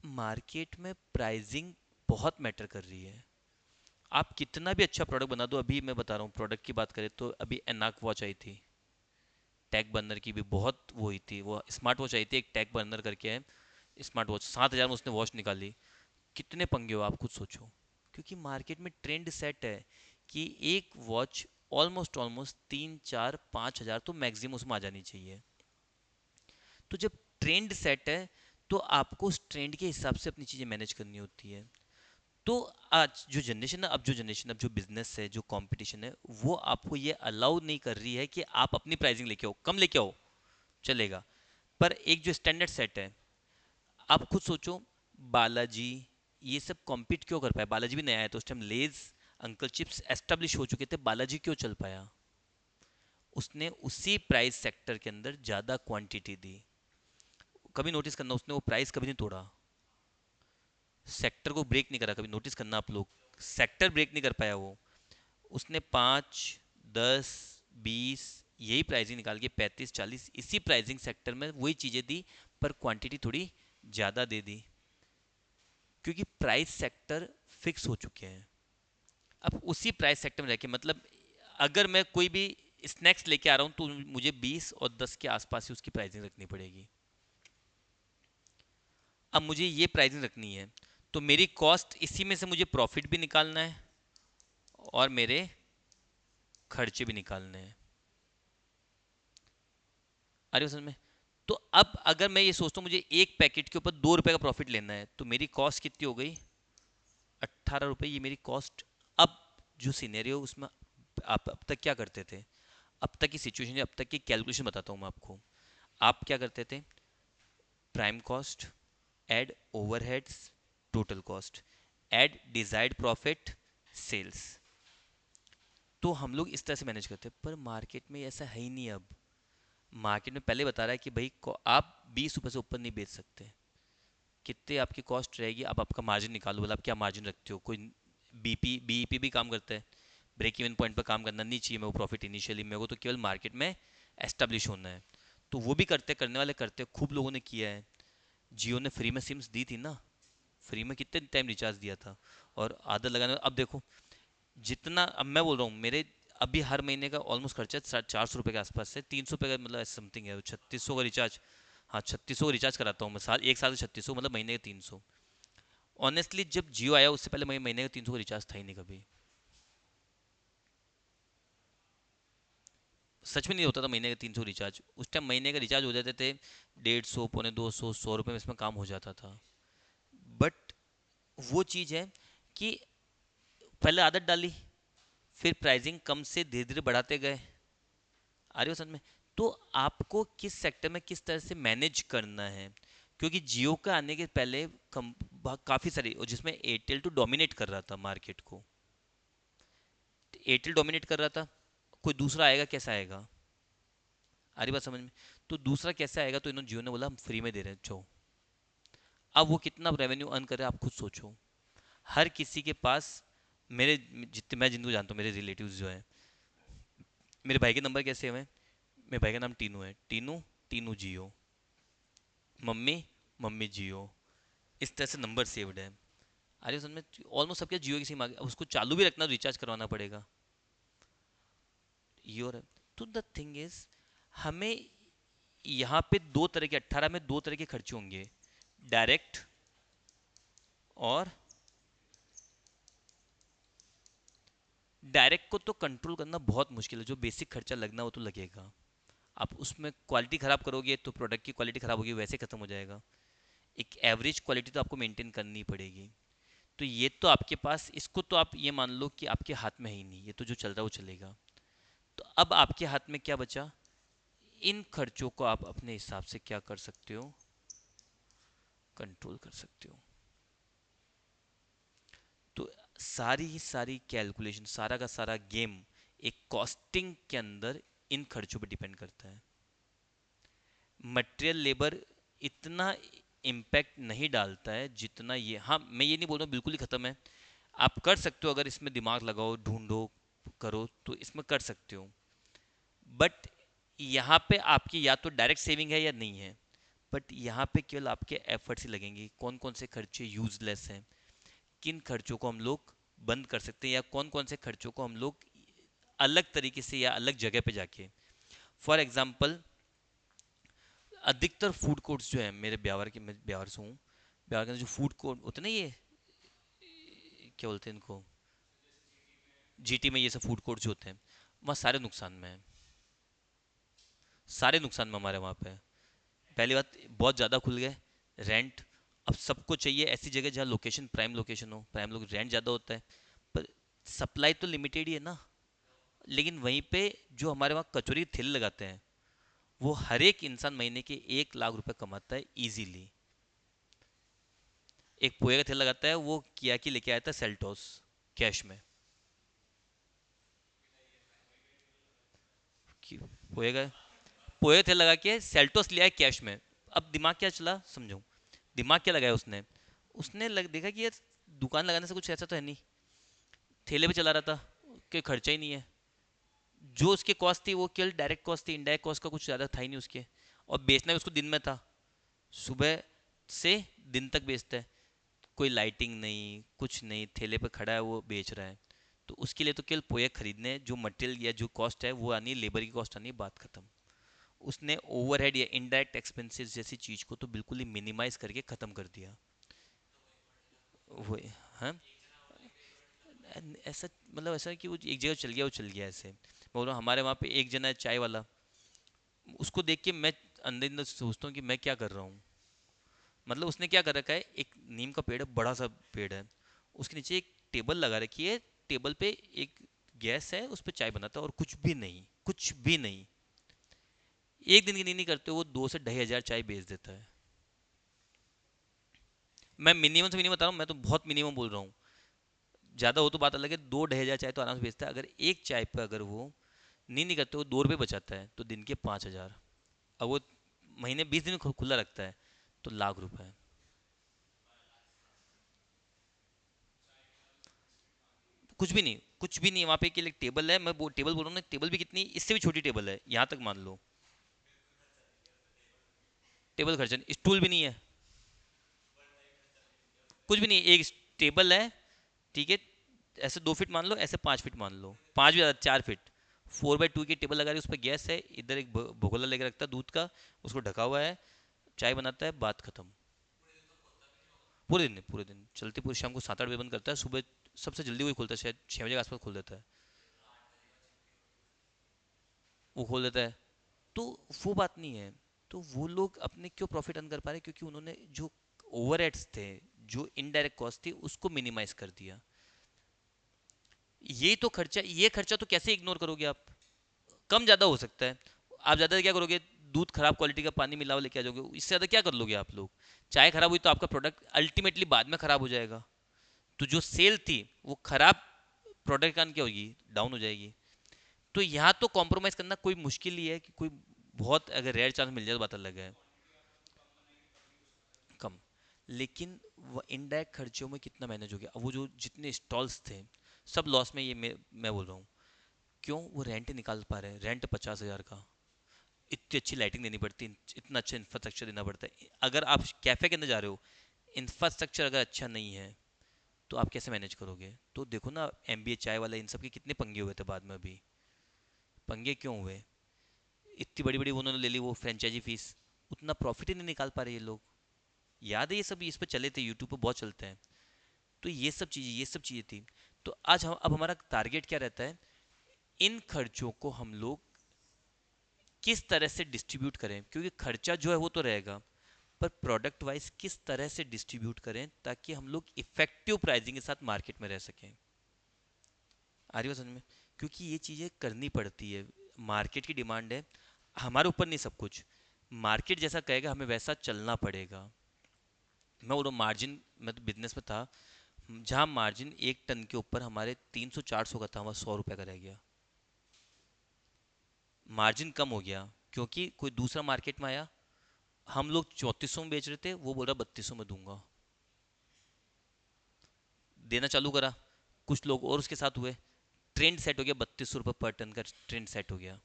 market में प्राइसिंग बहुत मैटर कर रही है। आप कितना भी अच्छा प्रोडक्ट बना दो, अभी मैं बता रहा हूँ, प्रोडक्ट की बात करें तो अभी एनाक वॉच आई थी, टैग बर्नर की भी बहुत वो हुई थी, वो स्मार्ट वॉच आई थी एक टैग बर्नर करके है, स्मार्ट वॉच 7,000 में उसने वॉच निकाली। कितने पंगे हो आप खुद सोचो। क्योंकि मार्केट में ट्रेंड सेट है कि एक वॉच ऑलमोस्ट ऑलमोस्ट 3 4 5 हज़ार तो मैक्सिमम उसमें आ जानी चाहिए। तो जब ट्रेंड सेट है, तो आपको उस ट्रेंड के हिसाब से अपनी चीज़ें मैनेज करनी होती है। तो आज जो जनरेशन है, अब जो जनरेशन, अब जो बिजनेस है, जो कंपटीशन है, वो आपको ये अलाउ नहीं कर रही है कि आप अपनी प्राइसिंग लेके आओ, कम लेके आओ, चलेगा। पर एक जो स्टैंडर्ड सेट है, आप खुद सोचो, बालाजी ये सब कॉम्पीट क्यों कर पाया? बालाजी भी नया आया था उस टाइम, लेज, अंकल चिप्स एस्टेब्लिश हो चुके थे, बालाजी क्यों चल पाया? उसने उसी प्राइस सेक्टर के अंदर ज़्यादा क्वांटिटी दी। कभी नोटिस करना, उसने वो प्राइस कभी नहीं तोड़ा, सेक्टर को ब्रेक नहीं करा, कभी नोटिस करना आप लोग, सेक्टर ब्रेक नहीं कर पाया वो। उसने 5 10 20 यही प्राइसिंग निकाल के 35 40 इसी प्राइसिंग सेक्टर में वही चीज़ें दी, पर क्वांटिटी थोड़ी ज़्यादा दे दी, क्योंकि प्राइस सेक्टर फिक्स हो चुके हैं। अब उसी प्राइस सेक्टर में रह के, मतलब अगर मैं कोई भी स्नैक्स लेके आ रहा हूँ, तो मुझे 20 और 10 के आसपास ही उसकी प्राइसिंग रखनी पड़ेगी। अब मुझे ये प्राइसिंग रखनी है, तो मेरी कॉस्ट, इसी में से मुझे प्रॉफिट भी निकालना है और मेरे खर्चे भी निकालने हैं। अरे समझ में। तो अब अगर मैं ये सोचता हूँ मुझे एक पैकेट के ऊपर 2 रुपए का प्रॉफिट लेना है, तो मेरी कॉस्ट कितनी हो गई? 18 रुपए, ये मेरी कॉस्ट। अब जो सिनेरियो उसमें आप अब तक क्या करते थे, अब तक की सिचुएशन, अब तक की कैलकुलेशन बताता हूँ मैं आपको। आप क्या करते थे? Prime cost, add overheads, total cost, add desired profit, sales. तो हम लोग इस तरह से मैनेज करते हैं, पर मार्केट में ऐसा है ही नहीं अब। मार्केट में पहले बता रहा है कि भाई आप 20 रुपए से ऊपर नहीं बेच सकते। कितने आपकी कॉस्ट रहेगी, आप आपका मार्जिन निकालो, बोला आप क्या मार्जिन रखते हो। कोई बीईपी भी काम करता है, ब्रेक इवन पॉइंट पर काम करना नहीं चाहिए मेरे को प्रॉफिट इनिशियली, मेरे को तो केवल मार्केट में एस्टेब्लिश होना है। तो वो भी करते, करने वाले करते, खूब लोगों ने किया है। जियो ने फ्री में सिम्स दी थी ना, फ्री में कितने टाइम रिचार्ज दिया था, और आदत लगाने, अब देखो जितना, अब मैं बोल रहा हूँ मेरे अभी हर महीने का ऑलमोस्ट खर्चा 400 रुपये के आसपास से 300 रुपये का, मतलब समथिंग है, 3600 का रिचार्ज। हाँ, 3600 का रिचार्ज कराता हूँ मैं, साल, एक साल से 3600, मतलब महीने का 300। ऑनेस्टली जब जियो आया उससे पहले मैं महीने का 300 का रिचार्ज था ही नहीं कभी। सच में नहीं होता था महीने का 300 रिचार्ज। उस टाइम महीने का रिचार्ज हो जाते थे 150, पौने 200, 100 रुपये में इसमें काम हो जाता था। बट वो चीज़ है कि पहले आदत डाली, फिर प्राइसिंग कम से धीरे धीरे बढ़ाते गए। आ रही हो समझ में? तो आपको किस सेक्टर में किस तरह से मैनेज करना है, क्योंकि जियो का आने के पहले काफ़ी सारे, और जिसमें एयरटेल तो डोमिनेट कर रहा था मार्केट को। एयरटेल डोमिनेट कर रहा था, कोई दूसरा आएगा कैसा आएगा? आ रही बात समझ में? तो दूसरा कैसे आएगा, तो इन्होंने जियो ने बोला हम फ्री में दे रहे हैं जो। अब वो कितना रेवेन्यू अर्न करे आप खुद सोचो। हर किसी के पास, मेरे जितने मैं जिनको जानता हूँ, मेरे रिलेटिव्स जो हैं, मेरे भाई के नंबर कैसे हुए? मेरे भाई का नाम टीनू है, टीनू, टीनू जियो, मम्मी, मम्मी जियो, इस तरह से नंबर सेव्ड है। अरे समझ में? ऑलमोस्ट सबके जियो की सिम आ गई। अब उसको चालू भी रखना, रिचार्ज करवाना पड़ेगा। योर, तो द थिंग इज, हमें यहाँ पे दो तरह के, 18 में दो तरह के खर्चे होंगे, डायरेक्ट और डायरेक्ट को तो कंट्रोल करना बहुत मुश्किल है। जो बेसिक खर्चा लगना वो तो लगेगा। आप उसमें क्वालिटी खराब करोगे तो प्रोडक्ट की क्वालिटी खराब होगी, वैसे खत्म हो जाएगा। एक एवरेज क्वालिटी तो आपको मेंटेन करनी पड़ेगी। तो ये तो आपके पास, इसको तो आप ये मान लो कि आपके हाथ में है ही नहीं, ये तो जो चल रहा है वो चलेगा। तो अब आपके हाथ में क्या बचा? इन खर्चों को आप अपने हिसाब से क्या कर सकते हो, कंट्रोल कर सकते हो। तो सारी ही सारी कैलकुलेशन, सारा का सारा गेम एक कॉस्टिंग के अंदर इन खर्चों पर डिपेंड करता है। मटेरियल लेबर इतना इम्पैक्ट नहीं डालता है जितना ये, हाँ मैं ये नहीं बोल रहा हूँ बिल्कुल ही ख़त्म है। आप कर सकते हो, अगर इसमें दिमाग लगाओ, ढूंढो, करो तो इसमें कर सकते हो। बट यहाँ पे आपकी या तो डायरेक्ट सेविंग है या नहीं है। बट यहाँ पे केवल आपके एफर्ट्स ही लगेंगे। कौन कौन से खर्चे यूजलेस हैं, किन खर्चों को हम लोग बंद कर सकते हैं, या कौन कौन से खर्चों को हम लोग अलग तरीके से या अलग जगह पे जाके, फॉर एग्जाम्पल, अधिकतर फूड कोर्ट्स जो है मेरे ब्यावर के, मैं ब्यावर से हूँ, ब्यावर के अंदर जो फूड कोर्ट होते हैं ना, ये क्या बोलते हैं इनको, जीटी में ये सब फूड कोर्ट जो होते हैं, वहाँ सारे नुकसान में है। सारे नुकसान में हमारे वहाँ पे है। पहली बात, बहुत ज़्यादा खुल गए, रेंट। अब सबको चाहिए ऐसी जगह जहाँ लोकेशन प्राइम लोकेशन हो, प्राइम लोग रेंट ज़्यादा होता है, पर सप्लाई तो लिमिटेड ही है ना। लेकिन वहीं पे जो हमारे वहाँ कचौरी ठेले लगाते हैं, वो हर एक इंसान महीने के 1 लाख रुपए कमाता है इजीली। एक पोहे का ठेला लगाता है, वो किया कि लेके आया था सेल्टोस कैश में। पोहे का, पोहे का ठेला लगा के सेल्टोस लिया है कैश में। अब दिमाग क्या चला समझो, दिमाग क्या लगाया उसने? उसने देखा कि यार दुकान लगाने से कुछ ऐसा तो है नहीं, ठेले पे चला रहा था, कि खर्चा ही नहीं है। जो उसकी कॉस्ट थी वो केवल डायरेक्ट कॉस्ट थी, इनडायरेक्ट कॉस्ट का कुछ ज़्यादा था ही नहीं उसके। और बेचना भी उसको दिन में था, सुबह से दिन तक बेचता है। कोई लाइटिंग नहीं, कुछ नहीं, ठेले पे खड़ा है वो बेच रहा है। तो उसके लिए तो केवल पोहे खरीदने, जो मटेरियल या जो कॉस्ट है वो आनी है, लेबर की कॉस्ट आनी है, बात खत्म। उसने ओवरहेड या इनडायरेक्ट एक्सपेंसेस जैसी चीज को तो बिल्कुल ही मिनिमाइज करके खत्म कर दिया। वो, हाँ, ऐसा मतलब ऐसा कि वो एक जगह चल गया, वो चल गया ऐसे। मैं बोल रहा हूँ हमारे वहाँ पे एक जना है चाय वाला, उसको देख के मैं अंदर अंदर सोचता हूँ कि मैं क्या कर रहा हूँ। मतलब उसने क्या कर रखा है, एक नीम का पेड़ है, बड़ा सा पेड़ है, उसके नीचे एक टेबल लगा रखी है, टेबल पे एक गैस है, उस पर चाय बनाता है, और कुछ भी नहीं, कुछ भी नहीं। एक दिन की नींद नहीं करते, वो 2 से 2,500 चाय बेच देता है। मैं मिनिमम से मिनिमम बता रहा हूँ, मैं तो बहुत मिनिमम बोल रहा हूँ। ज़्यादा हो तो बात अलग है, 2-2,500 चाय तो आराम से बेचता है। अगर एक चाय पे अगर वो नींद नहीं करते, वो 2 रुपये बचाता है, तो दिन के 5,000। अब वो महीने 20 दिन खुला रखता है, तो लाख रुपए। कुछ भी नहीं, कुछ भी नहीं, वहाँ पे केवल एक टेबल है। मैं वो टेबल बोल रहा हूँ ना, टेबल भी कितनी, इससे भी छोटी टेबल है, यहाँ तक मान लो। टेबल खर्चा नहीं, स्टूल भी नहीं है, कुछ भी नहीं, एक टेबल है, ठीक है। ऐसे 2 फीट मान लो, ऐसे 5 फीट मान लो, पाँच भी ज़्यादा, 4 फीट। 4x2 की टेबल लगा रही है, उस पर गैस है, इधर एक भगोला लेके रखता है दूध का, उसको ढका हुआ है, चाय बनाता है, बात खत्म। पूरे दिन नहीं, पूरे दिन चलती, पूरी शाम को 7-8 बजे बंद करता है, सुबह सबसे जल्दी वही खुलता है, शायद 6 बजे के आसपास खोल देता है। वो खोल देता है। तो वो बात नहीं है। तो वो लोग अपने क्यों प्रॉफिट अर्न कर पा रहे, क्योंकि उन्होंने जो ओवरहेड्स थे, जो इनडायरेक्ट कॉस्ट थी, उसको मिनिमाइज कर दिया। ये खर्चा तो कैसे इग्नोर करोगे आप? कम ज़्यादा हो सकता है। आप ज़्यादा क्या करोगे? दूध खराब क्वालिटी का पानी मिला हुआ लेके आ जाओगे, इससे ज़्यादा क्या कर लोगे आप लोग? चाय खराब हुई तो आपका प्रोडक्ट अल्टीमेटली बाद में खराब हो जाएगा। तो जो सेल थी वो खराब प्रोडक्ट का क्या होगी? डाउन हो जाएगी। तो यहाँ तो कॉम्प्रोमाइज़ करना कोई मुश्किल ही है, कि कोई बहुत अगर रेयर चांस मिल जाए तो बात अलग है। कम। लेकिन वो इनडायरेक्ट खर्चों में कितना मैनेज हो गया? अब वो जो जितने स्टॉल्स थे सब लॉस में, ये मैं बोल रहा हूँ। क्यों? वो रेंट निकाल पा रहे हैं, रेंट 50,000 का। इतनी अच्छी लाइटिंग देनी पड़ती है, इतना अच्छा इंफ्रास्ट्रक्चर देना पड़ता है। अगर आप कैफे के अंदर जा रहे हो, इंफ्रास्ट्रक्चर अगर अच्छा नहीं है तो आप कैसे मैनेज करोगे? तो देखो ना, एमबीए चाय वाला, इन सब के कितने पंगे हुए थे बाद में। अभी पंगे क्यों हुए? इतनी बड़ी बड़ी उन्होंने ले ली वो फ्रेंचाइजी फीस, उतना प्रॉफिट ही नहीं निकाल पा रहे ये लोग। याद है ये सब? इस पर चले थे, यूट्यूब पर बहुत चलते हैं। तो ये सब चीज़ें थी। तो आज हम, अब हमारा टारगेट क्या रहता है? इन खर्चों को हम लोग किस तरह से डिस्ट्रीब्यूट करें, क्योंकि खर्चा जो है वो तो रहेगा, पर प्रोडक्ट वाइज किस तरह से डिस्ट्रीब्यूट करें ताकि हम लोग इफेक्टिव प्राइसिंग के साथ मार्केट में रह सकें। आ रही हो समझ में? क्योंकि ये चीज़ें करनी पड़ती है, मार्केट की डिमांड है, हमारे ऊपर नहीं सब कुछ। मार्केट जैसा कहेगा हमें वैसा चलना पड़ेगा। मैं बोल रहा हूँ मार्जिन, मैं तो बिजनेस में था जहाँ मार्जिन 1 टन के ऊपर हमारे 300 400 का था, वहाँ 100 रुपये का रह गया। मार्जिन कम हो गया क्योंकि कोई दूसरा मार्केट में आया। हम लोग 3400 में बेच रहे थे, वो बोल रहा 3200 में दूंगा। देना चालू करा। कुछ लोग और उसके साथ हुए, ट्रेंड सेट हो गया, 3200 रुपये पर टन का ट्रेंड सेट हो गया।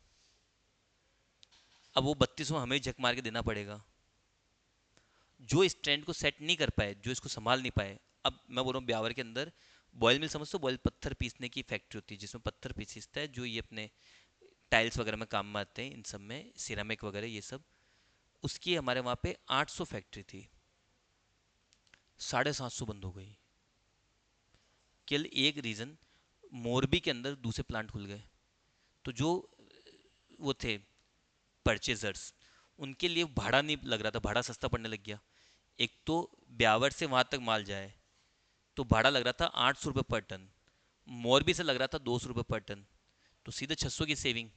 अब वो 3200 हमें झक मार के देना पड़ेगा। जो इस ट्रेंड को सेट नहीं कर पाए, जो इसको संभाल नहीं पाए। अब मैं बोल रहा हूँ ब्यावर के अंदर बॉयल मिल समझते हो? बॉयल पत्थर पीसने की फैक्ट्री होती है, जिसमें पत्थर पीसता है, जो ये अपने टाइल्स वगैरह में काम में आते हैं, इन सब में सिरामिक वगैरह ये सब। उसकी हमारे वहाँ पे 800 फैक्ट्री थी, 750 बंद हो गई। केवल एक रीज़न, मोरबी के अंदर दूसरे प्लांट खुल गए। तो जो वो थे परचेजर्स, उनके लिए भाड़ा नहीं लग रहा था, भाड़ा सस्ता पड़ने लग गया। एक तो ब्यावर से वहाँ तक माल जाए तो भाड़ा लग रहा था 800 रुपये पर टन, मोरबी से लग रहा था 200 रुपये पर टन, तो सीधे 600 की सेविंग।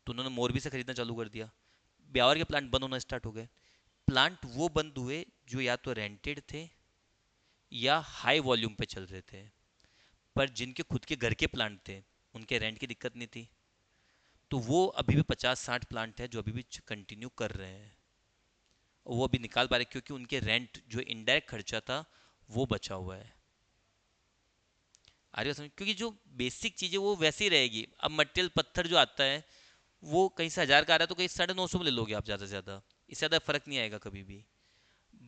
तो उन्होंने मोरबी से खरीदना चालू कर दिया। ब्यावर के प्लांट बंद होना स्टार्ट हो गए। प्लांट वो बंद हुए जो या तो रेंटेड थे या हाई वॉल्यूम पे चल रहे थे। पर जिनके खुद के घर के प्लांट थे, उनके रेंट की दिक्कत नहीं थी। तो वो अभी भी 50-60 प्लांट है जो अभी भी कंटिन्यू कर रहे हैं। और वो अभी निकाल पा रहे क्योंकि उनके रेंट जो इनडायरेक्ट खर्चा था वो बचा हुआ है। आ रही है समझ? क्योंकि जो बेसिक चीज़ें वो वैसी रहेगी। अब मटेरियल पत्थर जो आता है वो कहीं से 1000 का आ रहा है तो कहीं 950 में ले लोगे आप, ज़्यादा से ज़्यादा, इससे ज़्यादा फर्क नहीं आएगा कभी भी।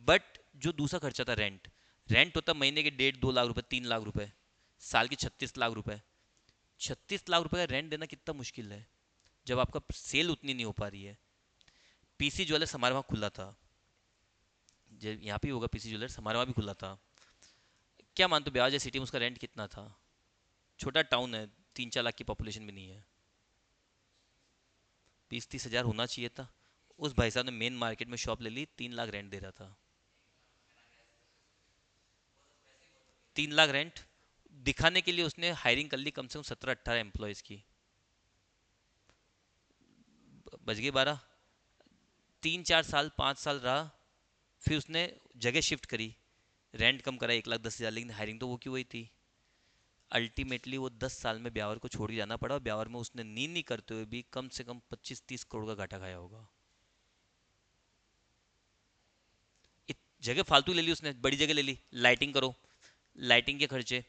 बट जो दूसरा खर्चा था, रेंट, रेंट होता महीने के 1.5 2 लाख रुपए, 3 लाख रुपए, साल के 36 लाख रुपए। 36 लाख रुपए का रेंट देना कितना मुश्किल है जब आपका सेल उतनी नहीं हो पा रही है। पीसी ज्वेलर्स हमारे वहाँ खुला था, जब यहाँ पे होगा पीसी ज्वेलर्स, हमारे वहाँ भी खुला था। क्या मानते हो ब्याज सिटी में उसका रेंट कितना था? छोटा टाउन है, 3 4 लाख की पॉपुलेशन भी नहीं है। 20 30 हज़ार होना चाहिए था। उस भाई साहब ने मेन मार्केट में शॉप ले ली, 3 लाख रेंट दे रहा था। 3 लाख रेंट दिखाने के लिए उसने हायरिंग कर ली कम से कम 17 18 एम्प्लॉयज़ की। बच गई 12। 3 4 साल 5 साल रहा, फिर उसने जगह शिफ्ट करी, रेंट कम करा, 1 लाख 10 हज़ार, लेकिन हायरिंग तो वो की हुई थी। अल्टीमेटली वो 10 साल में ब्यावर को छोड़ के जाना पड़ा, और ब्यावर में उसने नींद नहीं करते हुए भी कम से कम 25 30 करोड़ का घाटा खाया होगा। जगह फालतू ले ली उसने, बड़ी जगह ले ली, लाइटिंग करो, लाइटिंग के खर्चे,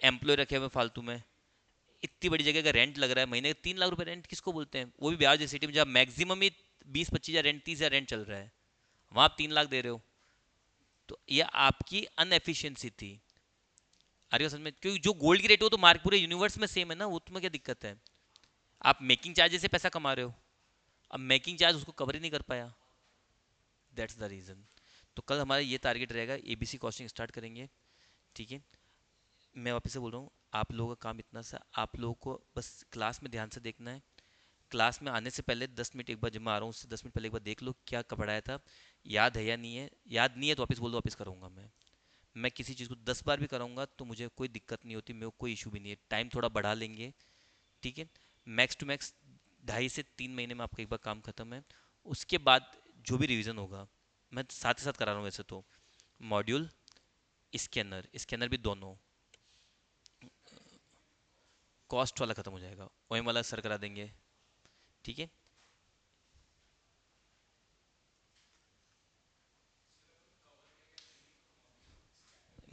एम्प्लॉय रखे हुए फालतू में। इतनी बड़ी जगह का रेंट लग रहा है महीने का 3 लाख रुपए, रेंट किसको बोलते हैं? वो भी बिहार जैसी सिटी में जहाँ मैक्सिमम ही 20 25 हज़ार रेंट, 30 हज़ार रेंट चल रहा है, वहाँ आप 3 लाख दे रहे हो। तो ये आपकी अनएफिशिएंसी थी। अरे समझ में? क्योंकि जो गोल्ड की रेट है वो तो मार्क पूरे यूनिवर्स में सेम है ना, वो तुम्हें क्या दिक्कत है? आप मेकिंग चार्जेस से पैसा कमा रहे हो, अब मेकिंग चार्ज उसको कवर ही नहीं कर पाया। That's the reason. तो कल हमारा ये टारगेट रहेगा, एबीसी कॉस्टिंग स्टार्ट करेंगे। ठीक है? मैं वापस से बोल रहा हूँ, आप लोगों का काम इतना सा, आप लोगों को बस क्लास में ध्यान से देखना है। क्लास में आने से पहले 10 मिनट एक बार, जब मैं आ रहा हूँ उससे 10 मिनट पहले एक बार देख लो क्या पढ़ाया था, याद है या नहीं है। याद नहीं है तो वापस बोल दो, वापस कराऊंगा मैं किसी चीज़ को 10 बार भी कराऊंगा तो मुझे कोई दिक्कत नहीं होती, मेरे को कोई इशू भी नहीं है, टाइम थोड़ा बढ़ा लेंगे, ठीक है। मैक्स टू मैक्स 2.5 से 3 महीने में आपका एक बार काम खत्म है। उसके बाद जो भी रिवीजन होगा, मैं साथ ही साथ करा रहा हूँ वैसे तो, मॉड्यूल, स्कैनर, स्कैनर भी दोनों, कॉस्ट वाला खत्म हो जाएगा, ओएम वाला सर करा देंगे, ठीक है।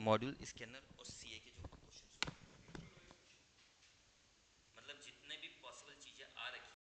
मॉड्यूल, स्कैनर और सी